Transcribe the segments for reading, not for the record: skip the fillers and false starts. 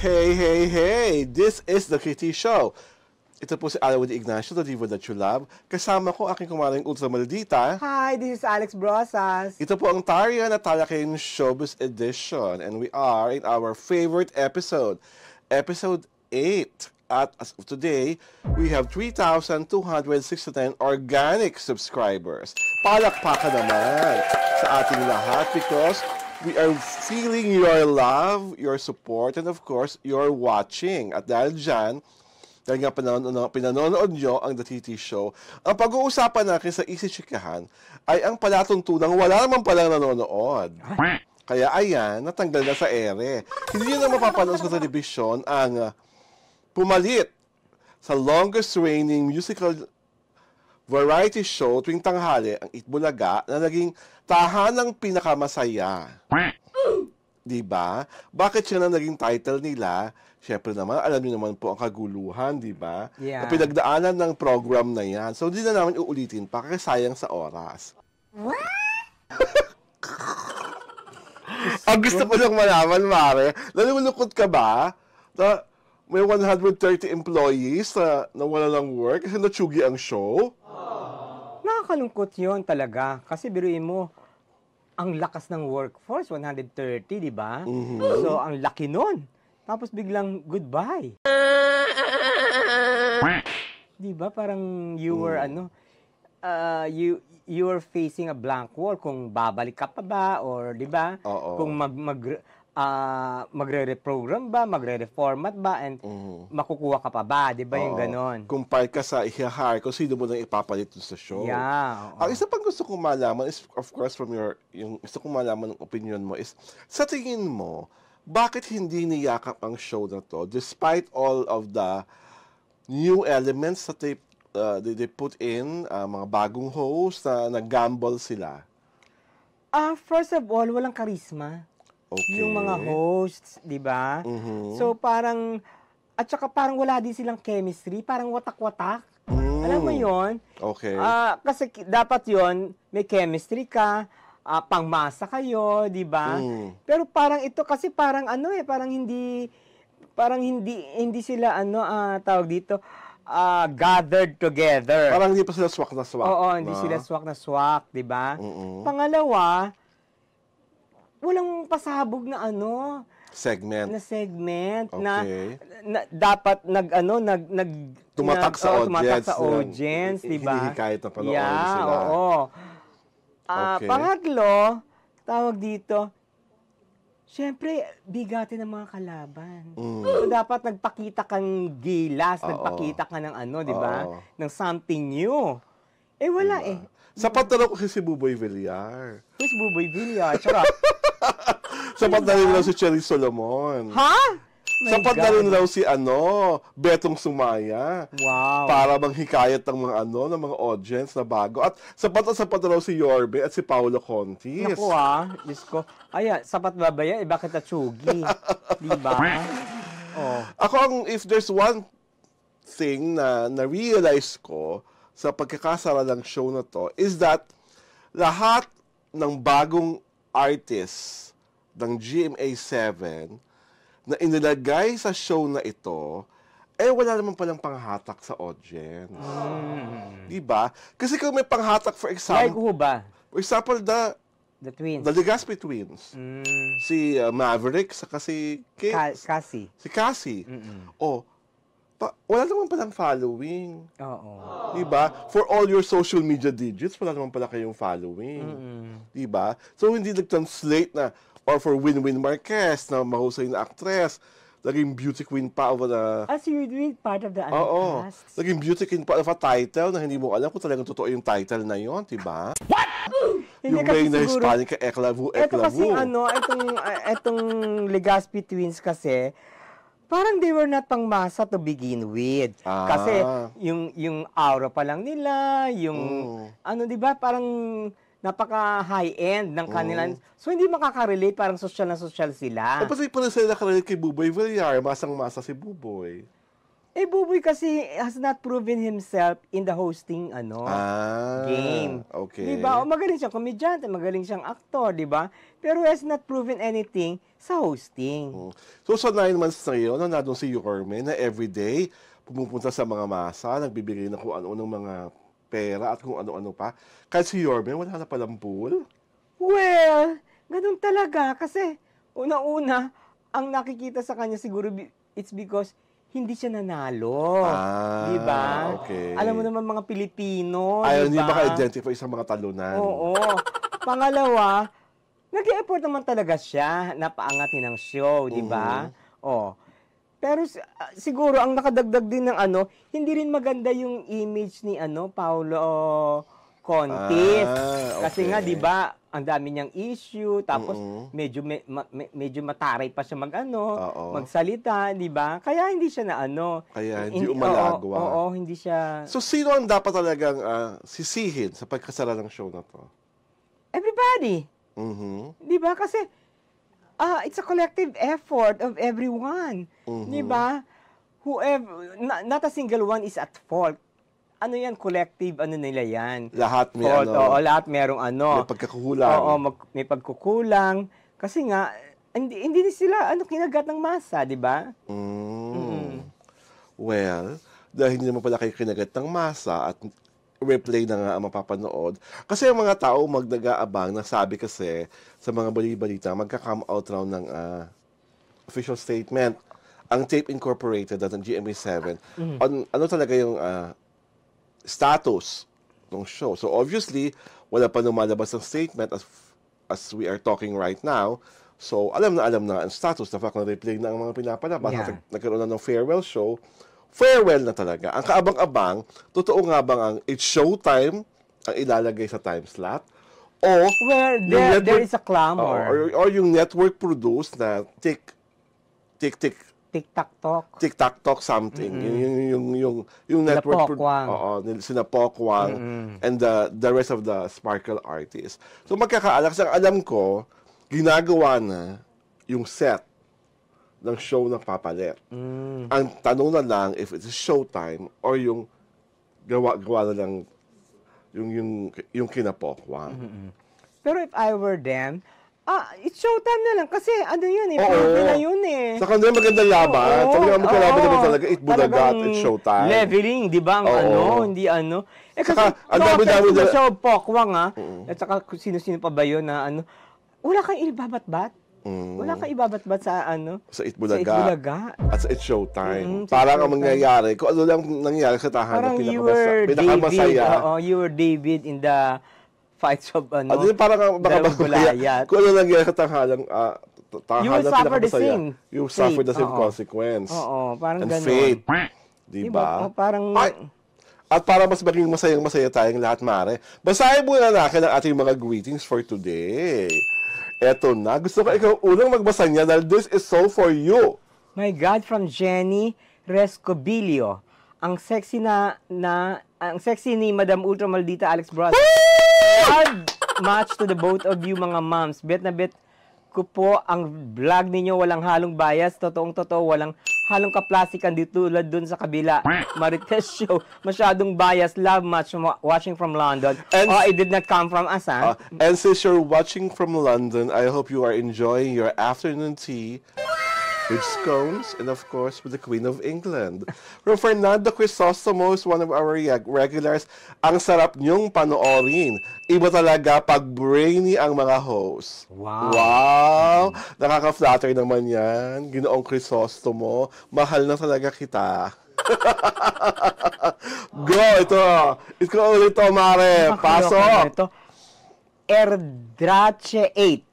Hey, hey, hey! This is The Kitty Show. Ito po si Alawin Ignacio, the diva that you love. Kasama ko aking kumaring ultra maldita. Hi, this is Alex Brosas. Ito po ang Tarya na Talakayin Showbiz Edition. And we are in our favorite episode, Episode 8. At as of today, we have 3,269 organic subscribers. Palakpakan naman sa ating lahat because we are feeling your love, your support, and of course, your watching. At dahil dyan, dahil nga pinanonood nyo ang The TT Show, ang pag-uusapan natin sa Easy Chikahan ay ang palatuntunang wala naman palang nanonood. Kaya ayan, natanggal na sa ere. Hindi nyo na mapapanood sa telebisyon ang pumalit sa longest reigning musical variety show tuwing tanghali, ang Itbulaga, na naging tahanang pinakamasaya. Diba? Bakit siya na naging title nila? Siyempre naman, alam niyo naman po ang kaguluhan, diba? Yeah. Na pinagdaanan ng program na yan. So, hindi na namin uulitin pa kasi sayang sa oras. Ang gusto ko lang malaman, Mare, nalulukot ka ba na may 130 employees na wala ng work kasi natsugi ang show? Nakakalungkot yun talaga. Kasi biruin mo, ang lakas ng workforce, 130, di ba? So, ang laki nun. Tapos biglang goodbye. Di ba? Parang you were, you were facing a blank wall kung babalik ka pa ba or, di ba? Kung magre-reprogram ba, magre-reformat ba, and makukuha ka pa ba, di ba yung ganon? Compare ka sa i-hire kung sino mo nang ipapalit sa show. Yeah. Ang isa pang gusto kong malaman is, of course, from yung gusto kong malaman ng opinion mo is, sa tingin mo, bakit hindi niyakap ang show na to despite all of the new elements that they put in, mga bagong host na nag-gamble sila? First of all, walang karisma. Okay. Yung mga hosts, di ba? So parang, at saka parang wala din silang chemistry, parang watak-watak. Alam mo yon? Okay. Kasi dapat yon may chemistry ka, pangmasa kayo, di ba? Pero parang ito kasi parang hindi sila tawag dito, gathered together. Parang hindi pa sila swak na swak. Oo, hindi sila swak na swak, di ba? Pangalawa, walang pasabog na segment okay. na dapat tumatak sa audience, di ba? Hinihikayat na panoorin sila. Oo. Okay. Pangatlo, tawag dito, syempre, bigatin ng mga kalaban. So, dapat nagpakita kang gilas, nagpakita ka ng di ba? Ng something new. Eh, wala diba? Sapat na ko si Buboy Villar. Who's Buboy Villar? Charot. Sapat na rin raw si Cherry Solomon. Ha? Sapat na rin raw si Betong Sumaya. Wow. Para manghikayat ng mga audience na bago. At sapat raw si Yorbe at si Paolo Contis. Naku Diyos ko. Sapat ba ba yan? Bakit natsugi? Diba? If there's one thing na na-realize ko sa pagkakasara ng show na to, is that lahat ng bagong artists ng GMA7 na inilagay sa show na ito, wala naman palang panghatak sa audience. Diba? Kasi kung may panghatak, for example... Like who ba? For example, the twins. The Legaspi twins. Si Maverick, saka si... Cassie. Si Cassie. Wala naman palang following. Oo. Diba? For all your social media digits, wala naman pala kayong following. Diba? So, hindi nag-translate na, or for Winwin Marquez, na mahusay na actress, naging beauty queen pa of a... So you're doing part of the cast? Oo. Naging beauty queen pa of a title na hindi mo alam kung talagang totoo yung title na yon, diba? What? Yung may na Hispanic ka, Eklavu. Ito kasi itong Legaspi twins kasi, parang they were not pangmasa to begin with. Kasi yung aura pa lang nila, yung di ba, parang napaka-high-end ng kanilang... So, hindi makaka-relate, parang social na social sila. Kasi pa rin sila nakarelate kay Buboy Villar, masang-masa si Buboy. Buboy kasi has not proven himself in the hosting game. Okay. 'Di ba? Magaling siyang komedyante, magaling siyang aktor, 'di ba? Pero has not proven anything sa hosting. So sa 9 months na yun, nandun si Yorme na everyday pumupunta sa mga masa, nagbibigay ng kung ano-anong mga pera at kung ano-ano pa. Kahit si Yorme, wala na palang pool. Well, ganun talaga kasi una-una ang nakikita sa kanya siguro it's because hindi siya nanalo. Di ba? Okay. Alam mo naman mga Pilipino, Ayaw di niya ba? maka-identify sa mga talunan. Oo. Pangalawa, nag-e-effort naman talaga siya na paangatin ng show, di ba? Pero siguro ang nakadagdag din ng hindi rin maganda yung image ni Paolo Contis. Kasi nga, di ba, ang dami niyang issue, tapos medyo mataray pa siya magsalita, di ba? Kaya hindi siya na Kaya hindi umalagwa. Oo, hindi siya... So, sino ang dapat talagang sisihin sa pagkasara ng show na to? Everybody. Di ba? Kasi it's a collective effort of everyone. Di ba? Whoever, not a single one is at fault. Ano yan, collective, nila yan. Lahat may fault, lahat merong may pagkakulang. Oo, may pagkukulang. Kasi nga, hindi sila kinagat ng masa, di ba? Well, dahil hindi naman pala kayo kinagat ng masa at replay na nga ang mapapanood. Kasi ang mga tao nag-aabang, nasabi kasi sa mga bali-balita, magka-come out raw ng official statement ang Tape Incorporated at ang GMA7 on ano talaga yung status ng show. So obviously, wala pa lumalabas ng statement as we are talking right now. So alam na ang status. The fact na replay na ang mga pinapalabas. Nagkaroon na ng farewell show. Farewell na talaga. Ang kaabang-abang, totoo nga bang ang It's Showtime ang ilalagay sa time slot? O there is a clamor. Or yung network-produced na TikTok something. Yung network sina Pokwang and the rest of the Sparkle artists. So magkakaalak sa alam ko, ginagawa na yung set ng show ng papalit. Ang tanong na lang if it's Showtime or yung gawa na lang yung kina Pokwang. Pero if I were them, it's Showtime na lang kasi proven na yun Sa kanila magandang laban. Talagang magkalaban naman talaga, It Bulaga at It's Showtime. Leveling, di ba? Hindi kasi, ang dami-dami na show Pokwang, at saka sino-sino pa ba yun na wala kang ibabat-bat. Wala kang ibabat-bat sa Sa It Bulaga. At sa It's Showtime. Parang ang mangyayari, kung ano lang nangyayari sa tahanan, pinakamasaya. You were David in the fights of parang Goliath. Kung ano nangyayari sa tahanan, you will suffer the same. You suffer the same consequence. Parang and fate. Diba? Parang... At para mas maging masayang-masaya tayong lahat, Mare, basahin muna natin ang ating mga greetings for today. Eto na. Gusto ko ikaw unang magbasa niya dahil this is so for you. My God, from Jenny Rescobilio. Ang sexy ang sexy ni Madam Ultra Maldita Alex Bros. God match to the both of you mga moms. Bet na bet ko po ang vlog ninyo walang halong bias. Totoong-totoo, walang halong kaplastikan dito tulad dun sa kabila. Marites show. Masyadong bias. Love much watching from London. And it did not come from us, and since you're watching from London, I hope you are enjoying your afternoon tea with scones and of course with the Queen of England. From Fernando Crisostomo, one of our regulars, ang sarap niyong panoorin. Iba talaga pag brainy ang mga hosts. Wow! Nakaka-flatter naman yan. Ginoong Crisostomo, mahal na talaga kita. Go! Ito ulit to, Mare. Pasok! Erdrache 8.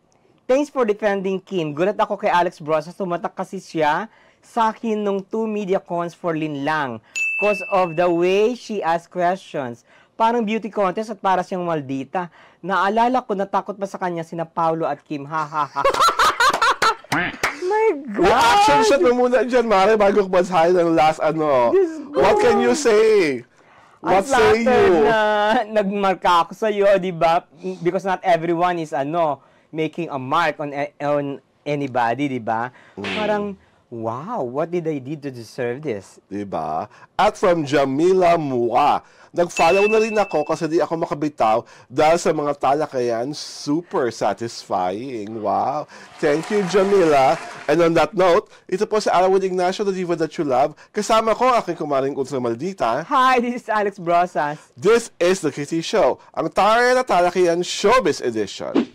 Thanks for defending Kim. Gulat ako kay Alex Brosas. Tumatak kasi siya sa akin nung 2 media cons for Linlang because of the way she asked questions. Parang beauty contest at para siyang maldita. Naalala ko, natakot pa sa kanya sina Paulo at Kim. Ha, ha, ha. My God! Reaction shot mo muna dyan, Mare, bago ko basahin ng last What can you say? What say you? Na nagmarka ako sa iyo, di ba? Because not everyone is making a mark on anybody, di ba? Parang Wow, what did I do to deserve this? Diba? At from Jamila Mua, nag-follow na rin ako kasi di ako makabitaw dahil sa mga talakayan, super satisfying. Wow. Thank you, Jamila. And on that note, ito po si Ara with Ignacio, the diva that you love. Kasama ko, aking kumaring ultra maldita. Hi, this is Alex Brosas. This is The Kitty Show, ang taray na talakayan showbiz edition.